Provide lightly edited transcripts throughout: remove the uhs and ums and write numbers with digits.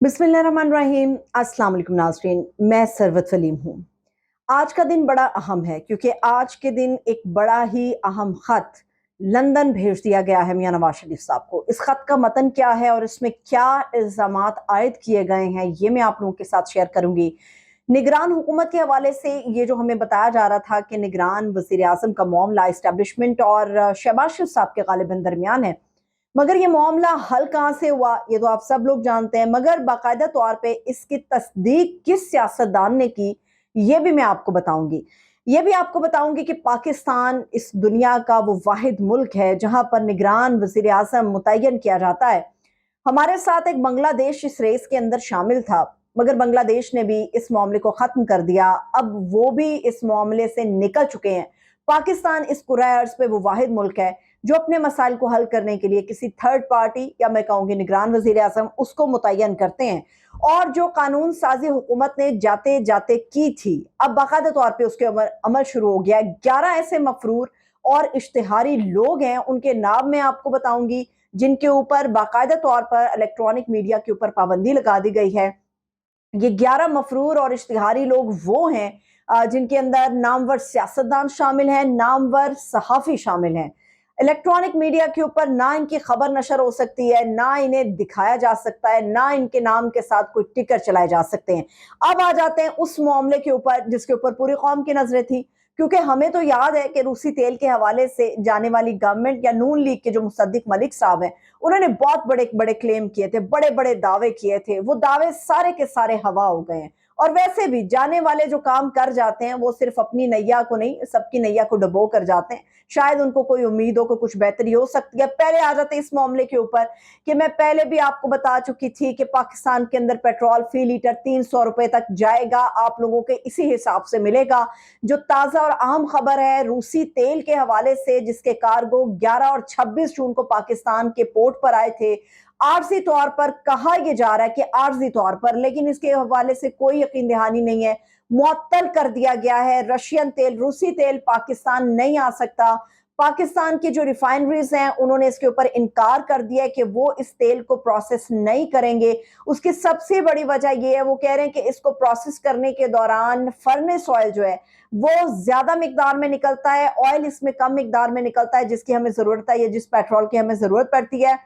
बिस्मिल्लाहिर्रहमानिर्रहीम। अस्सलाम वालेकुम नाज़रीन, मैं सरवत सलीम हूँ। आज का दिन बड़ा अहम है क्योंकि आज के दिन एक बड़ा ही अहम ख़त लंदन भेज दिया गया है मियां नवाज शरीफ साहब को। इस ख़त का मतन क्या है और इसमें क्या इल्ज़ामात आयद किए गए हैं, ये मैं आप लोगों के साथ शेयर करूँगी। निगरान हुकूमत के हवाले से ये जो हमें बताया जा रहा था कि निगरान वज़ीर आज़म का मामला इस्टेब्लिशमेंट और शहबाज शरीफ साहब के ग़ालिबन दरमियान है, मगर ये मामला हल कहाँ से हुआ ये तो आप सब लोग जानते हैं, मगर बाकायदा तौर पे इसकी तस्दीक किस सियासतदान ने की ये भी मैं आपको बताऊंगी। ये भी आपको बताऊंगी कि पाकिस्तान इस दुनिया का वो वाहिद मुल्क है जहां पर निगरान वजीर आजम मुतय्यन किया जाता है। हमारे साथ एक बांग्लादेश इस रेस के अंदर शामिल था, मगर बांग्लादेश ने भी इस मामले को खत्म कर दिया। अब वो भी इस मामले से निकल चुके हैं। पाकिस्तान इस कुराए अर्ज पे वो वाहिद मुल्क है जो अपने मसाइल को हल करने के लिए किसी थर्ड पार्टी या मैं कहूँगी निगरान वजीर आजम उसको मुतय्यन करते हैं। और जो कानून साजी हुकूमत ने जाते जाते की थी, अब बाकायदा तौर पर उसके अमल शुरू हो गया है। 11 ऐसे मफरूर और इश्तिहारी लोग हैं, उनके नाम मैं आपको बताऊंगी जिनके ऊपर बाकायदा तौर पर इलेक्ट्रॉनिक मीडिया के ऊपर पाबंदी लगा दी गई है। ये 11 मफरूर और इश्तिहारी लोग वो हैं जिनके अंदर नामवर सियासतदान शामिल हैं, नामवर सहाफ़ी शामिल हैं। इलेक्ट्रॉनिक मीडिया के ऊपर ना इनकी खबर नशर हो सकती है, ना इन्हें दिखाया जा सकता है, ना इनके नाम के साथ कोई टिकर चलाए जा सकते हैं। अब आ जाते हैं उस मामले के ऊपर जिसके ऊपर पूरी कौम की नजरें थी, क्योंकि हमें तो याद है कि रूसी तेल के हवाले से जाने वाली गवर्नमेंट या नून लीग के जो मुसद्दिक मलिक साहब हैं, उन्होंने बहुत बड़े बड़े क्लेम किए थे, बड़े बड़े दावे किए थे। वो दावे सारे के सारे हवा हो गए हैं। और वैसे भी जाने वाले जो काम कर जाते हैं वो सिर्फ अपनी नैया को नहीं, सबकी नैया को डुबो कर जाते हैं। शायद उनको कोई उम्मीद हो कि कुछ बेहतरी हो सकती है। पहले आ जाते हैं इस मामले के ऊपर कि मैं पहले भी आपको बता चुकी थी कि पाकिस्तान के अंदर पेट्रोल फी लीटर 300 रुपए तक जाएगा, आप लोगों के इसी हिसाब से मिलेगा। जो ताज़ा और अहम खबर है रूसी तेल के हवाले से, जिसके कार्गो 11 और 26 जून को पाकिस्तान के पोर्ट पर आए थे। आर्जी तौर पर कहा यह जा रहा है कि आर्जी तौर पर, लेकिन इसके हवाले से कोई यकीन दहानी नहीं है, मुअत्तल कर दिया गया है। रशियन तेल, रूसी तेल पाकिस्तान नहीं आ सकता। पाकिस्तान की जो रिफाइनरीज हैं उन्होंने इसके ऊपर इनकार कर दिया है कि वो इस तेल को प्रोसेस नहीं करेंगे। उसकी सबसे बड़ी वजह यह है, वो कह रहे हैं कि इसको प्रोसेस करने के दौरान फर्नेस ऑयल जो है वो ज्यादा मिकदार में निकलता है, ऑयल इसमें कम मिकदार में निकलता है, जिसकी हमें जरूरत है या जिस पेट्रोल की हमें जरूरत पड़ती है।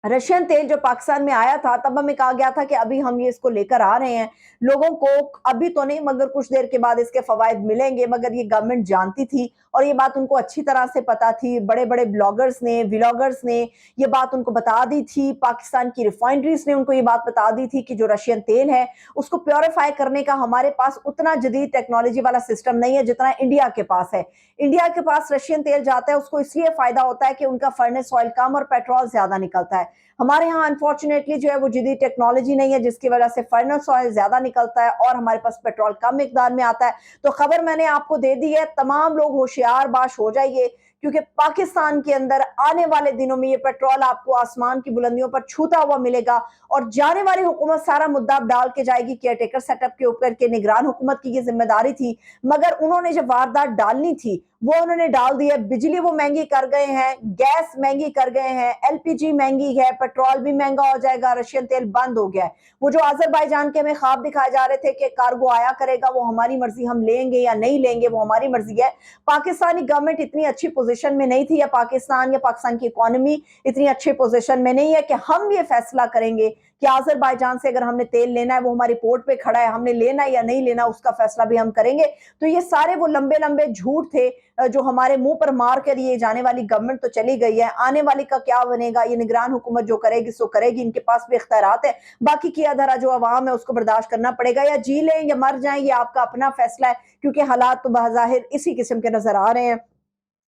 रशियन तेल जो पाकिस्तान में आया था तब हमें कहा गया था कि अभी हम ये इसको लेकर आ रहे हैं लोगों को, अभी तो नहीं मगर कुछ देर के बाद इसके फवायद मिलेंगे। मगर ये गवर्नमेंट जानती थी और ये बात उनको अच्छी तरह से पता थी। बड़े बड़े ब्लॉगर्स ने, व्लॉगर्स ने ये बात उनको बता दी थी। पाकिस्तान की रिफाइनरीज ने उनको ये बात बता दी थी कि जो रशियन तेल है उसको प्योरीफाई करने का हमारे पास उतना जदीद टेक्नोलॉजी वाला सिस्टम नहीं है जितना इंडिया के पास है। इंडिया के पास रशियन तेल जाता है, उसको इसलिए फायदा होता है कि उनका फर्नेस ऑयल कम और पेट्रोल ज्यादा निकलता है। हमारे यहाँ अनफॉर्चुनेटली जो है वो जदीद टेक्नोलॉजी नहीं है, जिसकी वजह से फर्नेस ऑयल ज्यादा निकलता है और हमारे पास पेट्रोल कम मिकदार में आता है। तो खबर मैंने आपको दे दी है, तमाम लोग होशियार बाश हो जाइए, क्योंकि पाकिस्तान के अंदर आने वाले दिनों में ये पेट्रोल आपको आसमान की बुलंदियों पर छूता हुआ मिलेगा। और जाने वाली हुकूमत सारा मुद्दा डाल के जाएगी केयर टेकर सेटअप के ऊपर के निगरान हुकूमत की ये जिम्मेदारी थी, मगर उन्होंने जब वारदात डालनी थी वो उन्होंने डाल दी है। बिजली वो महंगी कर गए हैं, गैस महंगी कर गए हैं, एलपीजी महंगी है, पेट्रोल भी महंगा हो जाएगा, रशियन तेल बंद हो गया है। वो जो अजरबैजान के हमें ख्वाब दिखाए जा रहे थे कि कार्गो आया करेगा, वो हमारी मर्जी, हम लेंगे या नहीं लेंगे वो हमारी मर्जी है। पाकिस्तानी गवर्नमेंट इतनी अच्छी पोजीशन में नहीं थी, या पाकिस्तान की इकोनॉमी इतनी अच्छी पोजीशन में नहीं है कि हम ये फैसला करेंगे कि अजरबैजान से अगर हमने तेल लेना है, वो हमारी पोर्ट पे खड़ा है, हमने लेना है या नहीं लेना उसका फैसला भी हम करेंगे। तो ये सारे वो लंबे लंबे झूठ थे जो हमारे मुंह पर मार कर ये जाने वाली गवर्नमेंट तो चली गई है। आने वाली का क्या बनेगा, ये निगरान हुकूमत जो करेगी सो करेगी, इनके पास भी इख्तियारात है। बाकी की अधरा जो अवाम है उसको बर्दाश्त करना पड़ेगा, या जी लें या मर जाएं, ये आपका अपना फैसला है, क्योंकि हालात तो बाज़ाहिर इसी किस्म के नजर आ रहे हैं।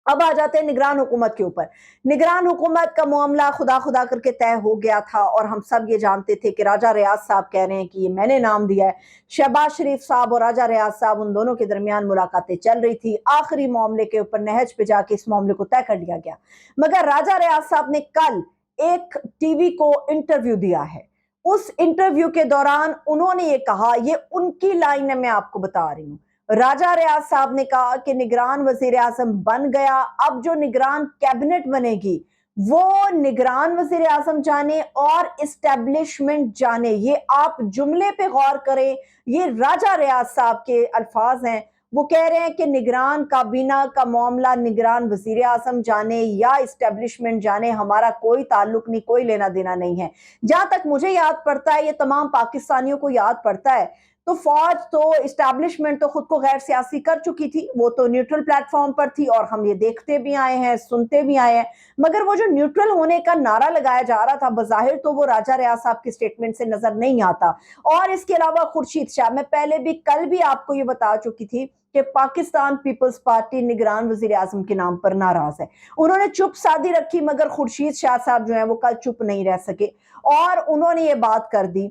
अब आ जाते हैं निगरान हुकूमत के ऊपर। निगरान हुकूमत का मामला खुदा खुदा करके तय हो गया था और हम सब ये जानते थे कि राजा रियाज साहब कह रहे हैं कि ये मैंने नाम दिया है। शहबाज शरीफ साहब और राजा रियाज साहब, उन दोनों के दरमियान मुलाकातें चल रही थी। आखिरी मामले के ऊपर नहज पे जाके इस मामले को तय कर लिया गया। मगर राजा रियाज साहब ने कल एक टीवी को इंटरव्यू दिया है। उस इंटरव्यू के दौरान उन्होंने ये कहा, ये उनकी लाइन है, मैं आपको बता रही हूँ। राजा रियाज साहब ने कहा कि निगरान वजीर आजम बन गया, अब जो निगरान कैबिनेट बनेगी وہ निगरान वजीर आजम जाने और इस्टेब्लिशमेंट जाने, ये आप जुमले पे गौर करें, ये राजा रियाज साहब के अल्फाज हैं। वो कह रहे हैं कि निगरान काबीना का मामला निगरान वजीर आजम जाने या इस्टेब्लिशमेंट जाने, हमारा कोई ताल्लुक नहीं, कोई लेना देना नहीं है। जहां तक मुझे याद पड़ता है, ये तमाम पाकिस्तानियों को याद पड़ता है, तो फौज तो इस्टेब्लिशमेंट तो खुद को गैर सियासी कर चुकी थी, वो तो न्यूट्रल प्लेटफॉर्म पर थी और हम ये देखते भी आए हैं, सुनते भी आए हैं। मगर वो जो न्यूट्रल होने का नारा लगाया जा रहा था, बज़ाहिर तो वो राजा रियाज साहब की स्टेटमेंट से नजर नहीं आता। और इसके अलावा खुर्शीद शाह, मैं पहले भी कल भी आपको ये बता चुकी थी कि पाकिस्तान पीपल्स पार्टी निगरान वजीर आजम के नाम पर नाराज है। उन्होंने चुप साधी रखी, मगर खुर्शीद शाह साहब जो है वो कल चुप नहीं रह सके और उन्होंने ये बात कर दी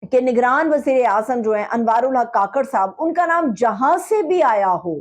कि निगरान वजीर आजम जो है अनवारुल हक काकड़ साहब, उनका नाम जहां से भी आया हो,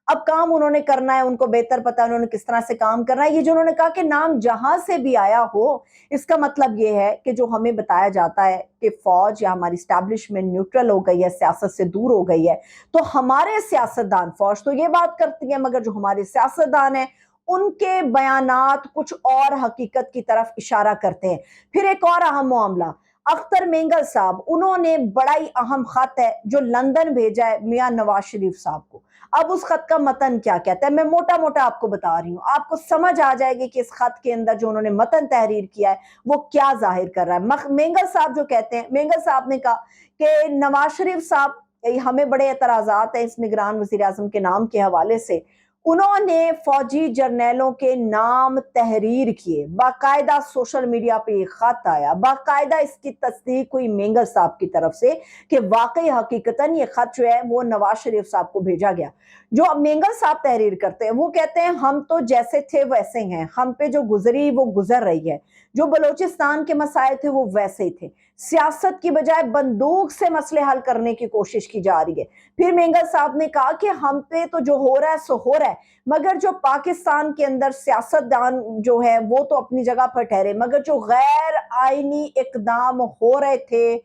अब काम उन्होंने करना है, उनको बेहतर पता है उन्होंने किस तरह से काम करना है। ये जो उन्होंने कहा कि नाम जहां से भी आया हो, इसका मतलब ये है कि जो हमें बताया जाता है कि फौज या हमारी स्टैब्लिशमेंट न्यूट्रल हो गई है, सियासत से दूर हो गई है, तो हमारे सियासतदान, फौज तो ये बात करती है, मगर जो हमारे सियासतदान है उनके बयानात कुछ और हकीकत की तरफ इशारा करते हैं। फिर एक और अहम मामला, अख्तर मेंगल साहब, उन्होंने बड़ा ही अहम खत है जो लंदन भेजा है मियां नवाज शरीफ साहब को। अब उस खत का मतन क्या कहता है, मैं मोटा मोटा आपको बता रही हूँ, आपको समझ आ जाएगी कि इस खत के अंदर जो उन्होंने मतन तहरीर किया है वो क्या जाहिर कर रहा है। मेंगल साहब जो कहते हैं, मेंगल साहब ने कहा कि नवाज शरीफ साहब, हमें बड़े एतराजात है इस निगरान वजीर आजम के नाम के हवाले से। उन्होंने फौजी जर्नैलों के नाम तहरीर किए, बाकायदा सोशल मीडिया पे ये खत आया, बाकायदा इसकी तस्दीक हुई मेंगल साहब की तरफ से कि वाकई हकीकतन ये खत जो है वो नवाज शरीफ साहब को भेजा गया। जो अब मेंगल साहब तहरीर करते हैं वो कहते हैं हम तो जैसे थे वैसे हैं, हम पे जो गुजरी वो गुजर रही है, जो बलोचिस्तान के मसाइल थे वो वैसे ही थे, सियासत की बजाय बंदूक से मसले हल करने की कोशिश की जा रही है। फिर मेंगल साहब ने कहा कि हम पे तो जो हो रहा है सो हो रहा है, मगर जो पाकिस्तान के अंदर सियासतदान जो है वो तो अपनी जगह पर ठहरे, मगर जो गैर आईनी इकदाम हो रहे थे,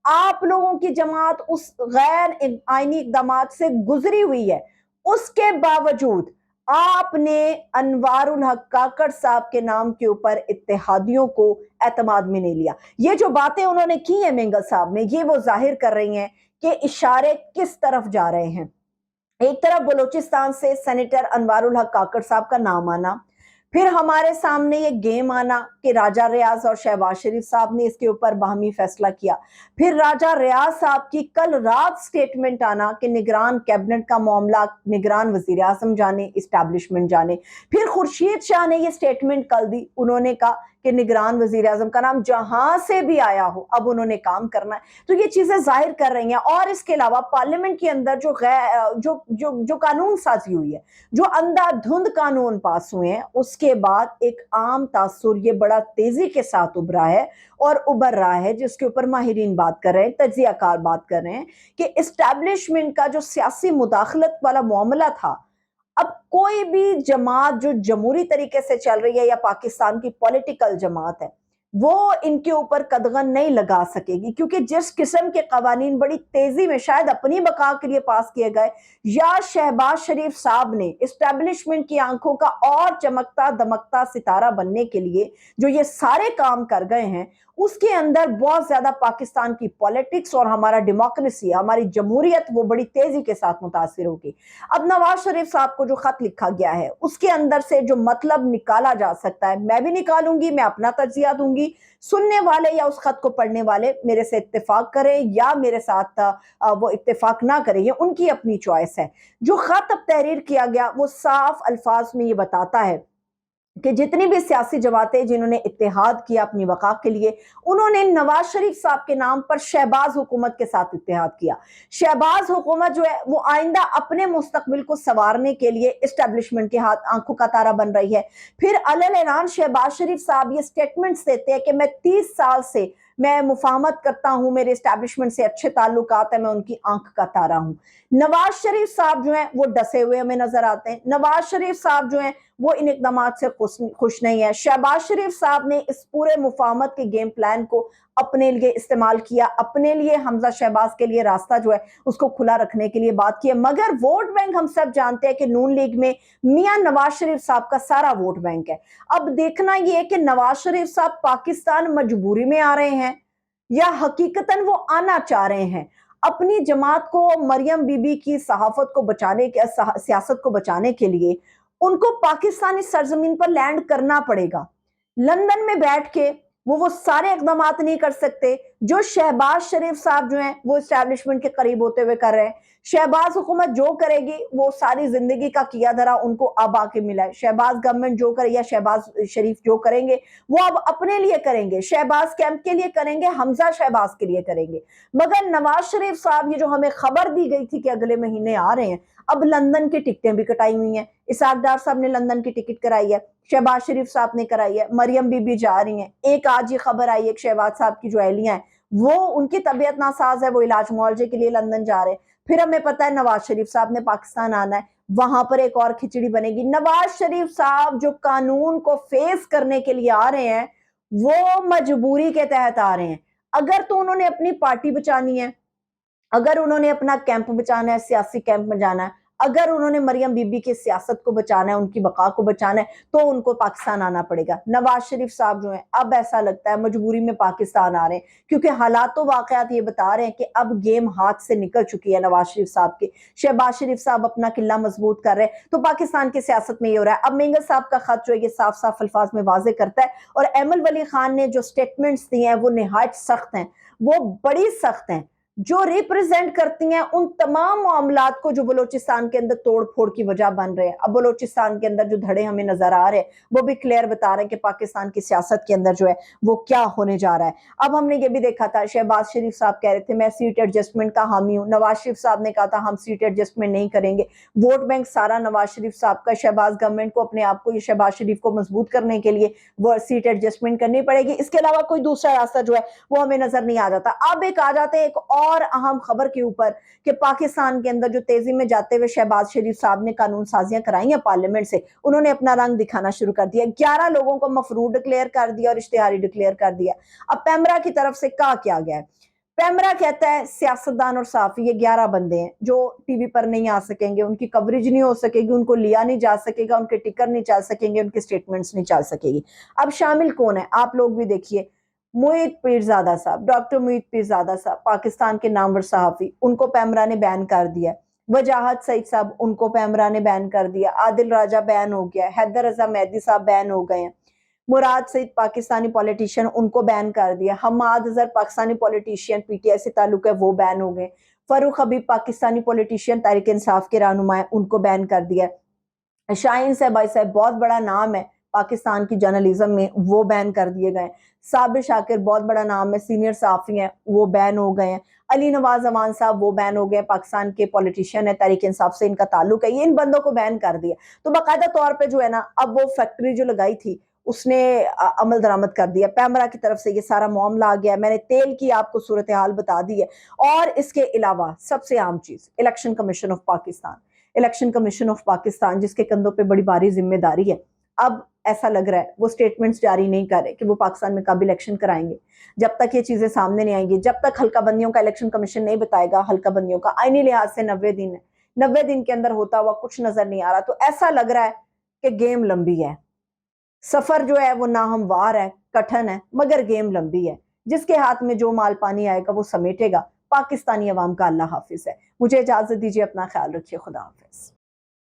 आप लोगों की जमात उस गैर आईनी इकदाम से गुजरी हुई है, उसके बावजूद आपने अनवारुल हक काकड़ साहब के नाम के ऊपर इत्तेहादियों को एतमाद में नहीं लिया। ये जो बातें उन्होंने की है मेंगल साहब ने, ये वो जाहिर कर रही हैं कि इशारे किस तरफ जा रहे हैं। एक तरफ बलोचिस्तान से सेनेटर अनवारुल हक काकड़ साहब का नाम आना, फिर हमारे सामने ये गेम आना कि राजा रियाज और शहबाज शरीफ साहब ने इसके ऊपर बाहमी फैसला किया, फिर राजा रियाज साहब की कल रात स्टेटमेंट आना कि निगरान कैबिनेट का मामला निगरान वजीर आजम जाने, इस्टेब्लिशमेंट जाने, फिर खुर्शीद शाह ने ये स्टेटमेंट कल दी, उन्होंने कहा कि निगरान वजीर आजम का नाम जहां से भी आया हो अब उन्होंने काम करना है। तो ये चीजें जाहिर कर रही हैं। और इसके अलावा पार्लियामेंट के अंदर जो जो कानून साजी हुई है, जो अंधाधुंध कानून पास हुए हैं, उसके बाद एक आम तासुर ये बड़ा तेजी के साथ उभरा है और उभर रहा है, जिसके ऊपर माहिरीन बात कर रहे हैं, तज्जियाकार बात कर रहे हैं कि इस्टेब्लिशमेंट का जो सियासी मुदाखलत वाला मामला था, अब कोई भी जमात जो जमहूरी तरीके से चल रही है या पाकिस्तान की पॉलिटिकल जमात है, वो इनके ऊपर कदगन नहीं लगा सकेगी, क्योंकि जिस किस्म के कवानीन बड़ी तेजी में शायद अपनी बका के लिए पास किए गए, या शहबाज शरीफ साहब ने इस्टेब्लिशमेंट की आंखों का और चमकता दमकता सितारा बनने के लिए जो ये सारे काम कर गए हैं, उसके अंदर बहुत ज्यादा पाकिस्तान की पॉलिटिक्स और हमारा डेमोक्रेसी, हमारी जमहूरियत वो बड़ी तेजी के साथ मुतासिर होगी। अब नवाज शरीफ साहब को जो खत लिखा गया है उसके अंदर से जो मतलब निकाला जा सकता है, मैं भी निकालूंगी, मैं अपना तज्जिया दूंगी, सुनने वाले या उस खत को पढ़ने वाले मेरे से इत्तेफाक करें या मेरे साथ वो इत्तेफाक ना करें, ये उनकी अपनी चॉइस है। जो खत अब तहरीर किया गया वो साफ अल्फाज में ये बताता है कि जितनी भी सियासी जमातें जिन्होंने इत्तेहाद किया अपनी वक़ा के लिए, उन्होंने नवाज शरीफ साहब के नाम पर शहबाज हुकूमत के साथ इत्तेहाद किया। शहबाज हुकूमत जो है वो आइंदा अपने मुस्तकबिल को संवारने के लिए इस्टेब्लिशमेंट के हाथ आंखों का तारा बन रही है। फिर अलल ऐलान शहबाज शरीफ साहब ये स्टेटमेंट्स देते हैं कि मैं 30 साल से मैं मुफाहमत करता हूं, मेरे इस्टेब्लिशमेंट से अच्छे ताल्लुकात है, मैं उनकी आंख का तारा हूं। नवाज शरीफ साहब जो हैं वो डसे हुए हमें नजर आते हैं। नवाज शरीफ साहब जो हैं وہ ان اقدامات سے خوش نہیں ہے۔ شہباز شریف صاحب نے اس پورے مفاہمت کے گیم پلان کو اپنے لیے استعمال کیا، اپنے لیے حمزہ شہباز کے لیے راستہ جو ہے اس کو کھلا رکھنے کے لیے بات کی ہے، مگر ووٹ بینک ہم سب جانتے ہیں کہ نون لیگ میں میاں نواز شریف صاحب کا سارا ووٹ بینک ہے۔ اب دیکھنا یہ ہے کہ نواز شریف صاحب پاکستان مجبوری میں آ رہے ہیں یا حقیقتاً وہ آنا چاہ رہے ہیں۔ اپنی جماعت کو، مریم بی بی کی صحافت کو بچانے کے، سیاست کو بچانے کے لیے ان کو پاکستانی سرزمین پر لینڈ کرنا پڑے گا۔ لندن میں بیٹھ کے وہ سارے اقدامات نہیں کر سکتے جو شہباز شریف صاحب جو ہیں وہ اسٹیبلشمنٹ کے قریب ہوتے ہوئے کر رہے ہیں۔ شہباز حکومت جو کرے گی وہ ساری زندگی کا کیا دھرا ان کو اب آ کے ملا ہے۔ شہباز گورنمنٹ جو کرے یا شہباز شریف جو کریں گے وہ اب اپنے لیے کریں گے، شہباز کیمپ کے لیے کریں گے، حمزہ شہباز کے لیے کریں گے۔ مگر نواز شریف صاحب، یہ جو ہمیں خبر دی گئی تھی کہ اگلے مہینے آ رہے ہیں، اب لندن کی ٹکٹیں بھی کٹائی ہوئی ہیں۔ اسحاق ڈار صاحب نے لندن کی ٹکٹ کرائی ہے، شہباز شریف صاحب نے کرائی ہے، مریم بی بی جا رہی ہیں۔ ایک آج یہ خبر آئی ہے کہ شہباز صاحب کی جو اہلیہ ہیں وہ ان کی طبیعت ناساز ہے، وہ علاج معالجے کے لیے لندن جا رہے ہیں۔ پھر ہمیں پتہ ہے نواز شریف صاحب نے پاکستان آنا ہے، وہاں پر ایک اور کھچڑی بنے گی۔ نواز شریف صاحب جو قانون کو فیس کرنے کے لیے آ رہے ہیں وہ مجبوری کے تحت آ رہے ہیں۔ اگر تو انہوں نے اپنی پارٹی بچانی ہے، اگر انہوں نے اپنا کیمپ بچانا ہے، سیاسی کیمپ میں جانا ہے، اگر انہوں نے مریم بی بی کی سیاست کو بچانا ہے، ان کی بقا کو بچانا ہے، تو ان کو پاکستان آنا پڑے گا۔ نواز شریف صاحب جو ہیں اب ایسا لگتا ہے مجبوری میں پاکستان آ رہے ہیں، کیونکہ حالات و واقعات یہ بتا رہے ہیں کہ اب گیم ہاتھ سے نکل چکی ہے نواز شریف صاحب کی۔ شہباز شریف صاحب اپنا قلعہ مضبوط کر رہے ہیں تو پاکستان کی سیاست میں یہ ہو رہا ہے۔ اب مینگل صاحب کا خط جو ہے یہ صاف صاف الفاظ میں واضح کرتا ہے، اور ایمل ولی خان نے جو سٹیٹمنٹس دی ہیں وہ نہایت سخت ہیں، وہ بڑی سخت ہیں، جو ریپریزنٹ کرتی ہیں ان تمام معاملات کو جو بلوچستان کے اندر توڑ پھوڑ کی وجہ بن رہے ہیں۔ اب بلوچستان کے اندر جو دھڑے ہمیں نظر آ رہے ہیں وہ بھی کلیئر بتا رہے ہیں کہ پاکستان کی سیاست کے اندر جو ہے وہ کیا ہونے جا رہا ہے۔ اب ہم نے یہ بھی دیکھا تھا، شہباز شریف صاحب کہہ رہے تھے میں سیٹ ایڈجسٹمنٹ کا حامی ہوں، نواز شریف صاحب نے کہا تھا ہم سیٹ ایڈجسٹمنٹ نہیں کریں گے۔ ووٹ بینک سارا نواز شریف صاحب کا، شہباز گورنمنٹ کو اپنے آپ کو، یہ شہباز شریف کو مضبوط کرنے کے لیے وہ سیٹ ایڈجسٹمنٹ کرنی پڑے گی۔ اس کے علاوہ کوئی دوسرا راستہ جو ہے وہ ہمیں نظر نہیں آ جاتا۔ اب ایک آ جاتے ہیں ایک اور اہم خبر کے اوپر کہ پاکستان کے اندر جو تیزی میں جاتے ہوئے شہباز شریف صاحب نے قانون سازیاں کرائی ہیں پارلیمنٹ سے، انہوں نے اپنا رنگ دکھانا شروع کر دیا، 11 لوگوں کو مفروض ڈکلیئر کر دیا اور اشتہاری ڈکلیئر کر دیا۔ اب پیمرا کی طرف سے کہا کیا گیا ہے، پیمرا کہتا ہے سیاستدان اور صحافی یہ 11 بندے ہیں جو ٹی وی پر نہیں آ سکیں گے، ان کی کوریج نہیں ہو سکے گی، ان کو لیا نہیں جا سکے گا، ان کے ٹکر نہیں چل سکیں گے، ان کے سٹیٹمنٹس نہیں چل سکے گی۔ اب شامل کون ہے آپ لوگ بھی دیکھیے، محیط پیرزادہ صاحب، ڈاکٹر محیط پیرزادہ صاحب پاکستان کے نامور صحافی، ان کو پیمرا نے بین کر دیا۔ وجاہت سعید صاحب، ان کو پیمرا نے بین کر دیا۔ عادل راجہ بین ہو گیا، حیدر رضا مہدی صاحب بین ہو گئے ہیں۔ مراد سعید پاکستانی پولیٹیشین، ان کو بین کر دیا۔ Hammad Azhar Pakistani politician, P T I سے تعلق ہے، وہ بین ہو گئے۔ فاروق حبیب پاکستانی پولیٹیشین، تحریک انصاف کے رہنما ہیں، ان کو بین کر دیا۔ شاہین صاحب بہت بڑا نام ہے پاکستان کی جرنلزم میں، وہ بین کر دیے گئے۔ صابر شاکر بہت بڑا نام ہے، سینئر صحافی ہیں، وہ بین ہو گئے ہیں۔ علی نواز امان صاحب وہ بین ہو گئے، پاکستان کے پولیٹیشین ہے، تحریک انصاف سے ان کا تعلق ہے، یہ ان بندوں کو بین کر دیا۔ تو باقاعدہ طور پہ جو ہے نا اب وہ فیکٹری جو لگائی تھی اس نے عمل درآمد کر دیا، پیمرا کی طرف سے یہ سارا معاملہ آ گیا ہے۔ میں نے تیل کی آپ کو صورتحال بتا دی ہے، اور اس کے علاوہ سب سے عام چیز election commission of Pakistan, election commission of Pakistan جس کے کندھوں پہ بڑی بھاری ذمہ داری ہے۔ اب ایسا لگ رہا ہے وہ سٹیٹمنٹس جاری نہیں کر رہے کہ وہ پاکستان میں کب الیکشن کرائیں گے۔ جب تک یہ چیزیں سامنے نہیں آئیں گی، جب تک حلقہ بندیوں کا الیکشن کمیشن نہیں بتائے گا، حلقہ بندیوں کا آئینی لحاظ سے 90 دن ہے، 90 دن کے اندر ہوتا ہوا کچھ نظر نہیں آ رہا، تو ایسا لگ رہا ہے کہ گیم لمبی ہے، سفر جو ہے وہ ناہموار ہے، کٹھن ہے، مگر گیم لمبی ہے۔ جس کے ہاتھ میں جو مال پانی آئے گا وہ سمیٹے گا۔ پاکستانی عوام کا اللہ حافظ ہے۔ مجھے اجازت دیجیے، اپنا خیال رکھیے، خدا حافظ۔